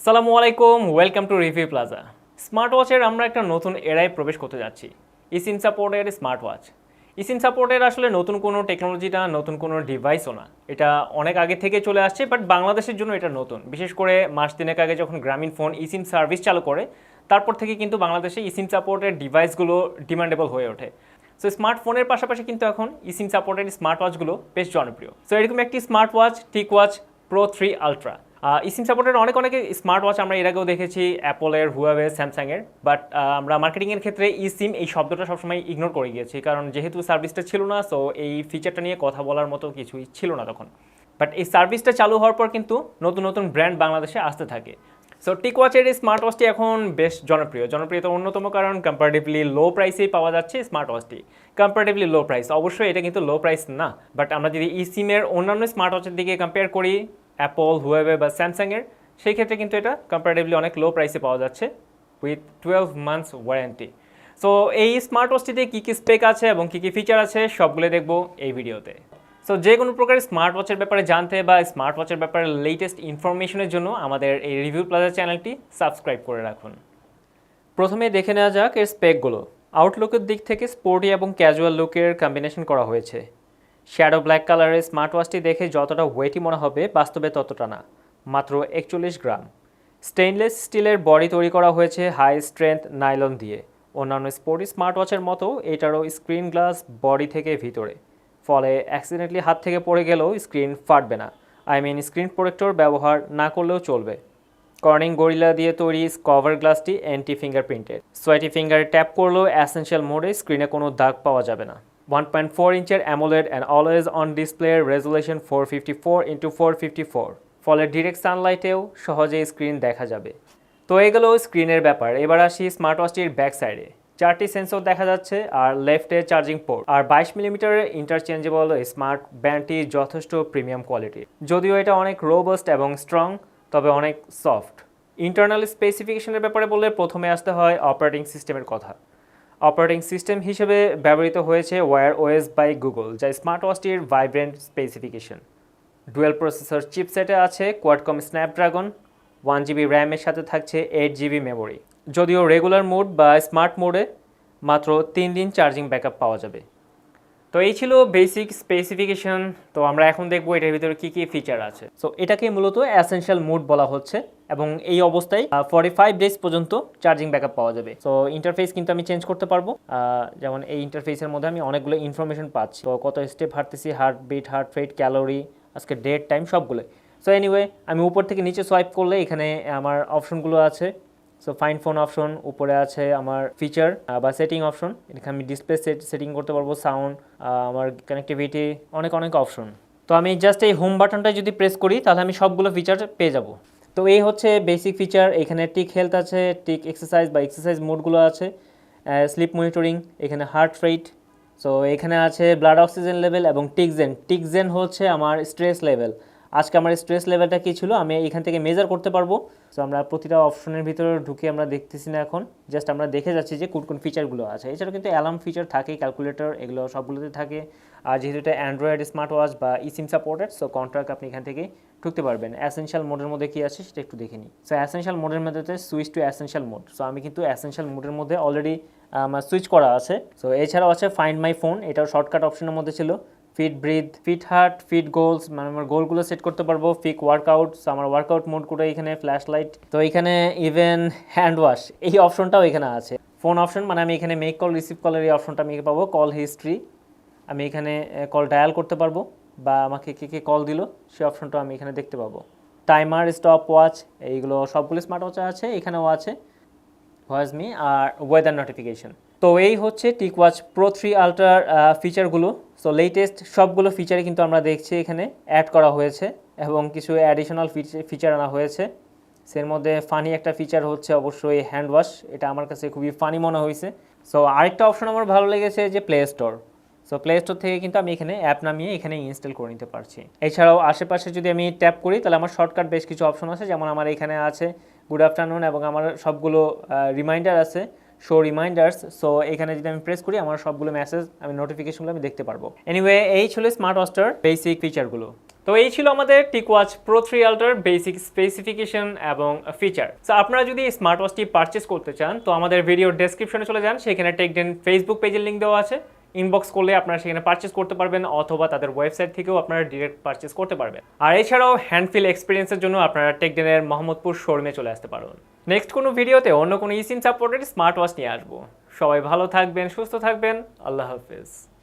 আসসালামু আলাইকুম, welcome to review plaza. Smart ওয়াচের আমরা একটা নতুন এরায় প্রবেশ করতে যাচ্ছি, ইসিম সাপোর্টের স্মার্ট ওয়াচ। ইসিম সাপোর্টের আসলে নতুন কোনো টেকনোলজি না, নতুন কোনো ডিভাইসও না, এটা অনেক আগে থেকে চলে আসছে, বাট বাংলাদেশের জন্য এটা নতুন। বিশেষ করে মাস তিনেক আগে যখন গ্রামীণ ফোন ইসিম সার্ভিস চালু করে, তারপর থেকে কিন্তু বাংলাদেশে ইসিম সাপোর্টের ডিভাইসগুলো ডিমান্ডেবল হয়ে ওঠে। সো স্মার্টফোনের পাশাপাশি কিন্তু এখন ইসিম সাপোর্টের স্মার্ট ওয়াচগুলো বেশ জনপ্রিয়। সো এরকম একটি smart watch TicWatch Pro 3 Ultra। ESIM সাপোর্টের অনেক স্মার্ট ওয়াচ আমরা এর আগেও দেখেছি, অ্যাপলের, হুয়াওয়ে, স্যামসাংয়ের। বাট আমরা মার্কেটিংয়ের ক্ষেত্রে ইসিম এই শব্দটা সবসময় ইগনোর করে গিয়েছি, কারণ যেহেতু সার্ভিসটা ছিল না, সো এই ফিচারটা নিয়ে কথা বলার মতো কিছুই ছিল না তখন। বাট এই সার্ভিসটা চালু হওয়ার পর কিন্তু নতুন নতুন ব্র্যান্ড বাংলাদেশে আসতে থাকে। সো টিকওয়াচের এই স্মার্ট ওয়াচটি এখন বেশ জনপ্রিয়তার অন্যতম কারণ কম্পারেটিভলি লো প্রাইসেই পাওয়া যাচ্ছে স্মার্ট ওয়াচটি। কম্পারেটিভলি লো প্রাইস, অবশ্যই এটা কিন্তু লো প্রাইস না, বাট আমরা যদি ইসিমের অন্যান্য স্মার্ট ওয়াচের দিকে কম্পেয়ার করি, অ্যাপল, হুয়াওয়ে বা স্যামসাংয়ের, সেই ক্ষেত্রে কিন্তু এটা কম্পারেটিভলি অনেক লো প্রাইসে পাওয়া যাচ্ছে উইথ 12 মান্থস ওয়ারেন্টি। সো এই স্মার্ট ওয়াচটিতে কী কী স্পেক আছে এবং কী কী ফিচার আছে সবগুলো দেখবো এই ভিডিওতে। সো যে কোনো প্রকার স্মার্ট ওয়াচের ব্যাপারে জানতে বা স্মার্ট ওয়াচের ব্যাপারে লেটেস্ট ইনফরমেশনের জন্য আমাদের এই রিভিউ প্লাজা চ্যানেলটি সাবস্ক্রাইব করে রাখুন। প্রথমে দেখে নেওয়া যাক এর স্পেকগুলো। আউটলুকের দিক থেকে স্পোর্টি এবং ক্যাজুয়াল লুকের কম্বিনেশন করা হয়েছে। শ্যাডো ব্ল্যাক কালারের স্মার্ট ওয়াচটি দেখে যতটা ওয়েটি মনে হবে, বাস্তবে ততটা না, মাত্র 41 গ্রাম। স্টেইনলেস স্টিলের বডি তৈরি করা হয়েছে হাই স্ট্রেংথ নাইলন দিয়ে। অন্যান্য স্পোর্টি স্মার্ট ওয়াচের মতো এটারও স্ক্রিন গ্লাস বডি থেকে ভিতরে, ফলে অ্যাক্সিডেন্টলি হাত থেকে পড়ে গেলেও স্ক্রিন ফাটবে না। স্ক্রিন প্রোটেক্টর ব্যবহার না করলেও চলবে। কর্নিং গরিলা দিয়ে তৈরি কভার গ্লাসটি অ্যান্টি ফিঙ্গারপ্রিন্টেড। সোয়াইটি ফিঙ্গারে ট্যাপ করলেও অ্যাসেনশিয়াল মোডে স্ক্রিনে কোনো দাগ পাওয়া যাবে না। 1.4 ইঞ্চের AMOLED and always on display resolution 454x454, ফলে ডিরেক্ট সানলাইটেও সহজেই স্ক্রিন দেখা যাবে। তো এগুলো স্ক্রিনের ব্যাপার। এবার আসি স্মার্ট ওয়াচটির ব্যাক সাইডে। 4টি সেন্সর দেখা যাচ্ছে আর লেফটে চার্জিং পোর্ট, আর 22 মিলিমিটারের ইন্টারচেঞ্জেবল স্মার্ট ব্যান্ডটি যথেষ্ট প্রিমিয়াম কোয়ালিটি। যদিও এটা অনেক রোবাস্ট এবং স্ট্রং, তবে অনেক সফট। ইন্টারনাল স্পেসিফিকেশনের ব্যাপারে বললে প্রথমে আসতে হয় অপারেটিং সিস্টেমের কথা। অপারেটিং সিস্টেম হিসেবে ব্যবহৃত হয়েছে ওয়্যার ওএস বাই গুগল, যা স্মার্ট ওয়াচটির ভাইব্রেন্ট স্পেসিফিকেশন। ডুয়েল প্রসেসর চিপসেটে আছে কোয়াডকম স্ন্যাপড্রাগন। 1GB র্যামের সাথে থাকছে 8GB মেমোরি। যদিও রেগুলার মোড বা স্মার্ট মোডে মাত্র 3 দিন চার্জিং ব্যাকআপ পাওয়া যাবে। তো এই ছিল বেসিক স্পেসিফিকেশন। তো আমরা এখন দেখবো এটার ভিতরে কী কী ফিচার আছে। সো এটাকে মূলত অ্যাসেনশিয়াল মোড বলা হচ্ছে, এবং এই অবস্থায় 45 ডেজ পর্যন্ত চার্জিং ব্যাকআপ পাওয়া যাবে। সো ইন্টারফেস কিন্তু আমি চেঞ্জ করতে পারবো। যেমন এই ইন্টারফেসের মধ্যে আমি অনেকগুলো ইনফরমেশন পাচ্ছি। তো কত স্টেপ হাঁটতেছি, হার্টবিট, হার্ট রেট, ক্যালোরি, আজকে ডেট, টাইম, সবগুলো। সো এনিওয়ে, আমি উপর থেকে নিচে সোয়াইপ করলে এখানে আমার অপশনগুলো আছে। সো ফাইন্ড ফোন অপশন, উপরে আছে আমার ফিচার বা সেটিং অপশন, এখানে আমি ডিসপ্লে সেটিং করতে পারবো, সাউন্ড, আমার কানেক্টিভিটি, অনেক অপশন। তো আমি জাস্ট এই হোম বাটনটা যদি প্রেস করি তাহলে আমি সবগুলো ফিচার পেয়ে যাব। তো এই হচ্ছে বেসিক ফিচার। এখানে টিক হেলথ আছে, টিক এক্সারসাইজ বা এক্সারসাইজ মোডগুলো আছে, স্লিপ মনিটরিং, এখানে হার্ট রেট। সো এখানে আছে ব্লাড অক্সিজেন লেভেল এবং টিকজেন হচ্ছে আমার স্ট্রেস লেভেল। আজকে আমার স্ট্রেস লেভেলটা কী ছিল আমি এখান থেকে মেজার করতে পারবো। সো আমরা প্রতিটা অপশনের ভিতরে ঢুকে আমরা দেখতেছি না, এখন জাস্ট আমরা দেখে যাচ্ছি যে কোন ফিচারগুলো আছে। এছাড়াও কিন্তু অ্যালার্ম ফিচার থাকে, ক্যালকুলেটর, এগুলো সবগুলোতে থাকে। আর যেহেতু এটা অ্যান্ড্রয়েড স্মার্ট ওয়াচ বা ইসিম সাপোর্টেড, সো কন্ট্রাক্ট আপনি এখান থেকে ঢুকতে পারবেন। অ্যাসেনশিয়াল মোডের মধ্যে কী আছে সেটা একটু দেখে নিই। সো অ্যাসেনশিয়াল মোডের মধ্যে switch to essential mode. So আমি কিন্তু অ্যাসেনশিয়াল মোডের মধ্যে অলরেডি আমার সুইচ করা আছে। সো এছাড়াও আছে ফাইন্ড মাই ফোন, এটাও শর্টকাট অপশনের মধ্যে ছিল। Fit breath, fit heart, fit goals, মানে আমার গোলগুলো সেট করতে পারবো। ফিক ওয়ার্কআউটস, আমার ওয়ার্কআউট মোড করে এখানে ফ্ল্যাশ লাইট। তো এখানে ইভেন হ্যান্ড ওয়াশ এই অপশনটাও এখানে আছে। ফোন অপশন, মানে আমি এখানে মেক কল, রিসিভ কলের এই অপশনটা আমি পাবো। কল হিস্ট্রি, আমি এখানে কল ডায়াল করতে পারবো, বা আমাকে কে কল দিল সেই অপশনটা আমি এখানে দেখতে পাবো। টাইমার, স্টপ ওয়াচ, এইগুলো সবগুলো স্মার্ট ওয়াচে আছে, এখানেও আছে। ভয়েস মি আর ওয়েদার নোটিফিকেশন। তো এই হচ্ছে TicWatch Pro 3 আলট্রার ফিচারগুলো। সো লেটেস্ট সবগুলো ফিচারই কিন্তু আমরা দেখছি এখানে অ্যাড করা হয়েছে, এবং কিছু অ্যাডিশনাল ফিচার আনা হয়েছে। এর মধ্যে ফানি একটা ফিচার হচ্ছে অবশ্যই হ্যান্ড ওয়াশ, এটা আমার কাছে খুবই ফানি মনে হয়েছে। সো আরেকটা অপশন আমার ভালো লেগেছে যে play store. So play store থেকে কিন্তু আমি এখানে অ্যাপ নামিয়ে এখানে ইনস্টল করে নিতে পারছি। এছাড়াও আশেপাশে যদি আমি ট্যাপ করি তাহলে আমার শর্টকাট বেশ কিছু অপশন আছে, যেমন আমার এখানে আছে গুড আফটারনুন, এবং আমার সবগুলো রিমাইন্ডার আছে শো রিমাইন্ডার্স। সো এখানে যদি আমি প্রেস করি আমার সবগুলো মেসেজ আমি নোটিফিকেশনগুলো আমি দেখতে পারবো। এনিওয়ে এই ছিল স্মার্ট ওয়াচটার বেসিক ফিচারগুলো। তো এই ছিল আমাদের TicWatch Pro 3 Ultra basic specification এবং ফিচার। সো আপনারা যদি স্মার্ট ওয়াচটি পারচেস করতে চান তো আমাদের ভিডিও ডেসক্রিপশনে চলে যান, সেখানে TechDen ফেসবুক পেজের লিঙ্ক দেওয়া আছে। ইনবক্স করলে আপনারা সেখানে পারচেস করতে পারবেন, অথবা তাদের ওয়েবসাইট থেকেও আপনারা ডিরেক্ট পারচেস করতে পারবেন। আর এছাড়াও হ্যান্ডফিল এক্সপিরিয়েন্সের জন্য আপনারা TechDen-এর মোহাম্মদপুর শোরুমে চলে আসতে পারবেন। নেক্সট কোনো ভিডিওতে অন্য কোনো ইসিম সাপোর্টেড স্মার্ট ওয়াচ নিয়ে আসবো। সবাই ভালো থাকবেন, সুস্থ থাকবেন, আল্লাহ হাফেজ।